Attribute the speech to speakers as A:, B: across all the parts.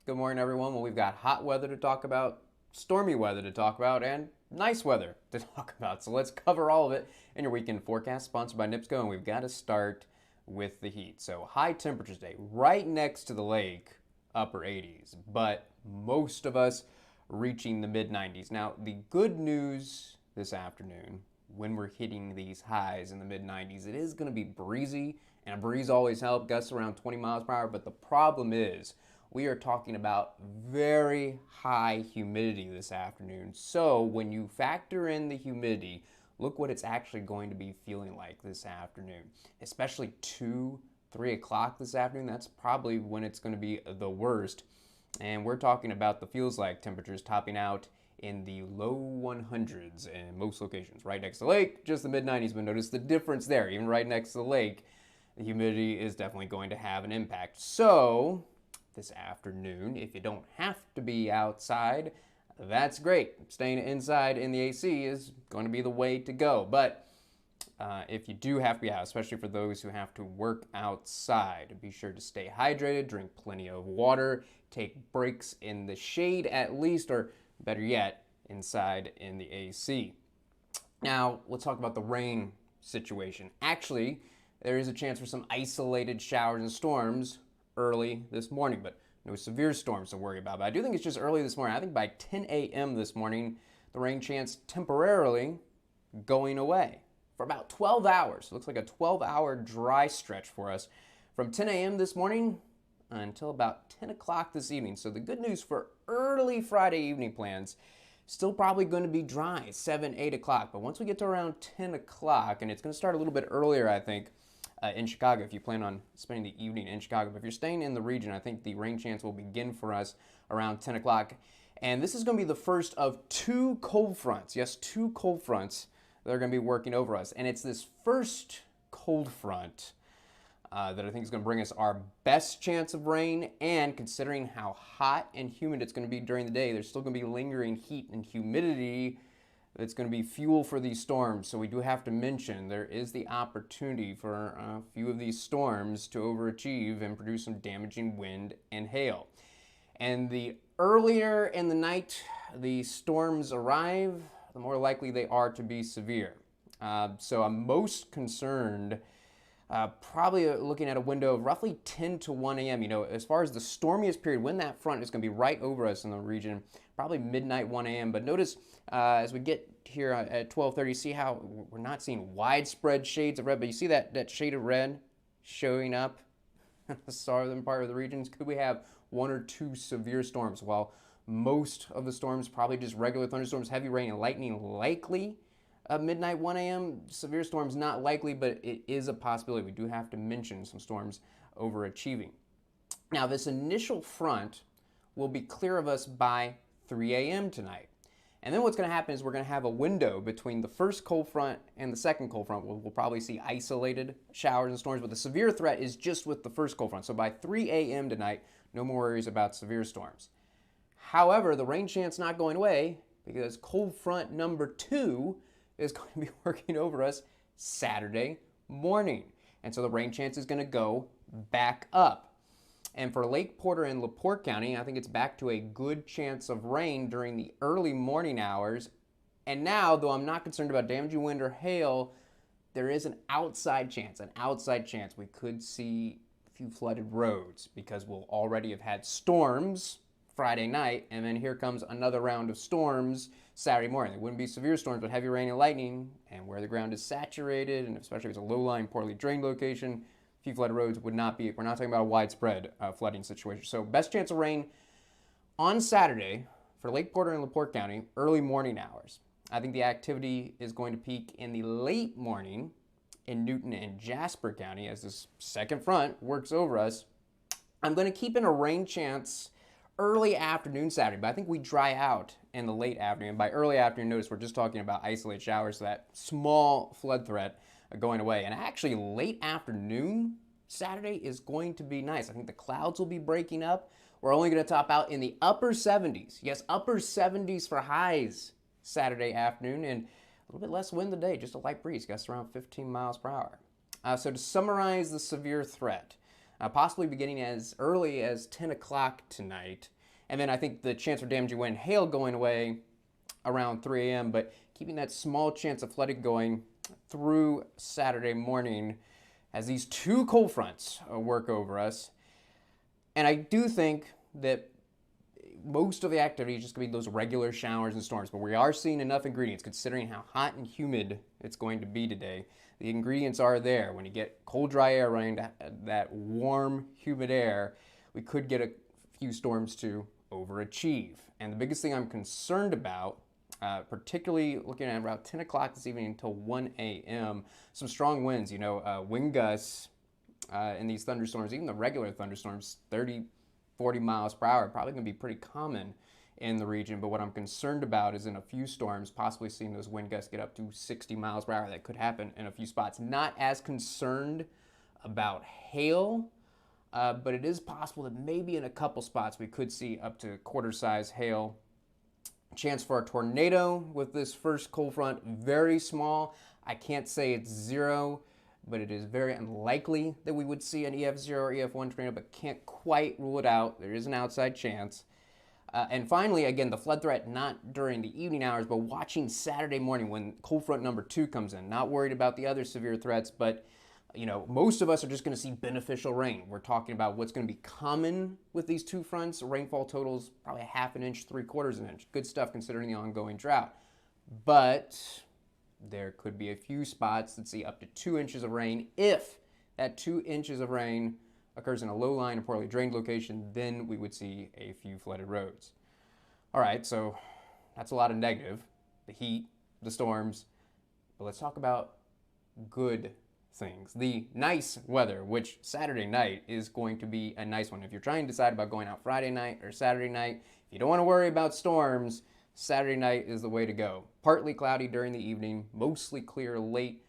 A: Good morning, everyone. Well, we've got hot weather to talk about, stormy weather to talk about, and nice weather to talk about. So let's cover all of it in your weekend forecast, sponsored by NIPSCO, and we've got to start with the heat. So high temperatures today, right next to the lake, upper 80s, but most of us reaching the mid 90s. Now, the good news this afternoon, when we're hitting these highs in the mid 90s, it is going to be breezy, and a breeze always helps, gusts around 20 miles per hour. But the problem is, we are talking about very high humidity this afternoon. So when you factor in the humidity, look what it's actually going to be feeling like this afternoon, especially 2, 3 o'clock this afternoon. That's probably when it's going to be the worst. And we're talking about the feels like temperatures topping out in the low 100s in most locations. Right next to the lake, just the mid 90s, but notice the difference there. Even right next to the lake, the humidity is definitely going to have an impact. So this afternoon, if you don't have to be outside, that's great. Staying inside in the AC is going to be the way to go. But if you do have to be out, especially for those who have to work outside, be sure to stay hydrated, drink plenty of water, take breaks in the shade at least, or better yet, inside in the AC. Now, let's talk about the rain situation. Actually, there is a chance for some isolated showers and storms early this morning, but no severe storms to worry about. But I do think it's just early this morning. I think by 10 a.m. this morning, the rain chance temporarily going away for about 12 hours. It looks like a 12-hour dry stretch for us from 10 a.m. this morning until about 10 o'clock this evening. So the good news for early Friday evening plans, still probably going to be dry, 7, 8 o'clock. But once we get to around 10 o'clock, and it's going to start a little bit earlier, I think, in Chicago, if you plan on spending the evening in Chicago. But if you're staying in the region, I think the rain chance will begin for us around 10 o'clock. And this is going to be the first of 2 cold fronts. Yes, 2 cold fronts that are going to be working over us. And it's this first cold front that I think is going to bring us our best chance of rain. And considering how hot and humid it's going to be during the day, there's still going to be lingering heat and humidity that's going to be fuel for these storms. So we do have to mention there is the opportunity for a few of these storms to overachieve and produce some damaging wind and hail. And the earlier in the night the storms arrive, the more likely they are to be severe. So I'm most concerned probably looking at a window of roughly 10 to 1 a.m. You know, as far as the stormiest period, when that front is going to be right over us in the region, probably midnight, 1 a.m. But notice as we get here at 12:30, see how we're not seeing widespread shades of red, but you see that shade of red showing up in the southern part of the regions? Could we have 1 or 2 severe storms? While most of the storms probably just regular thunderstorms, heavy rain and lightning likely. Midnight, 1 a.m., severe storms not likely, but it is a possibility. We do have to mention some storms overachieving. Now, this initial front will be clear of us by 3 a.m. tonight. And then what's going to happen is we're going to have a window between the first cold front and the second cold front. We'll probably see isolated showers and storms, but the severe threat is just with the first cold front. So by 3 a.m. tonight, no more worries about severe storms. However, the rain chance not going away because cold front number 2 is going to be working over us Saturday morning. And so the rain chance is going to go back up. And for Lake Porter and LaPorte County, I think it's back to a good chance of rain during the early morning hours. And now, though I'm not concerned about damaging wind or hail, there is an outside chance we could see a few flooded roads because we'll already have had storms Friday night, and then here comes another round of storms Saturday morning. There wouldn't be severe storms, but heavy rain and lightning, and where the ground is saturated, and especially if it's a low-lying, poorly drained location, a few flooded roads would not be, we're not talking about a widespread flooding situation. So best chance of rain on Saturday for Lake Porter and LaPorte County, early morning hours. I think the activity is going to peak in the late morning in Newton and Jasper County as this second front works over us. I'm going to keep in a rain chance early afternoon Saturday, but I think we dry out in the late afternoon. By early afternoon, notice we're just talking about isolated showers, so that small flood threat going away. And actually, late afternoon Saturday is going to be nice. I think the clouds will be breaking up. We're only going to top out in the upper 70s. Yes, upper 70s for highs Saturday afternoon, and a little bit less wind today, just a light breeze, gusts around 15 miles per hour. So to summarize the severe threat, possibly beginning as early as 10 o'clock tonight, And then I think the chance for damaging wind, hail going away around 3 a.m., but keeping that small chance of flooding going through Saturday morning as these two cold fronts work over us. And I do think that most of the activity is just going to be those regular showers and storms, but we are seeing enough ingredients considering how hot and humid it's going to be today. The ingredients are there. When you get cold, dry air running that warm, humid air, we could get a few storms to overachieve. And the biggest thing I'm concerned about, particularly looking at around 10 o'clock this evening until 1 a.m., some strong winds, wind gusts in these thunderstorms, even the regular thunderstorms, 30, 40 miles per hour, probably going to be pretty common in the region. But what I'm concerned about is in a few storms, possibly seeing those wind gusts get up to 60 miles per hour. That could happen in a few spots. Not as concerned about hail, but it is possible that maybe in a couple spots we could see up to quarter-size hail. Chance for a tornado with this first cold front, very small. I can't say it's zero, but it is very unlikely that we would see an EF0 or EF1 tornado, but can't quite rule it out. There is an outside chance. And finally, again, the flood threat, not during the evening hours, but watching Saturday morning when cold front number 2 comes in. Not worried about the other severe threats, but most of us are just going to see beneficial rain. We're talking about what's going to be common with these two fronts. Rainfall totals probably a half an inch, 3/4 inch. Good stuff considering the ongoing drought. But there could be a few spots that see up to 2 inches of rain. If that 2 inches of rain occurs in a low-lying or poorly drained location, then we would see a few flooded roads. All right, so that's a lot of negative. The heat, the storms. But let's talk about good things. The nice weather, which Saturday night is going to be a nice one. If you're trying to decide about going out Friday night or Saturday night, if you don't want to worry about storms, Saturday night is the way to go. Partly cloudy during the evening, mostly clear late.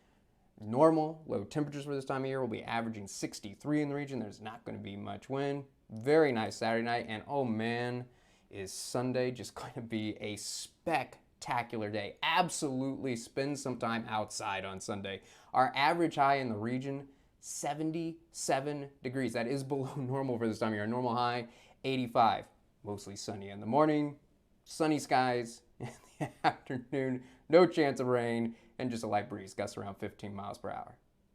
A: Normal low temperatures for this time of year will be averaging 63 in the region. There's not going to be much wind. Very nice Saturday night. And oh man, is Sunday just going to be a spectacular day. Absolutely spend some time outside on Sunday. Our average high in the region, 77 degrees. That is below normal for this time of year. Normal high, 85. Mostly sunny in the morning. Sunny skies in the afternoon, no chance of rain, and just a light breeze, gusts around 15 miles per hour.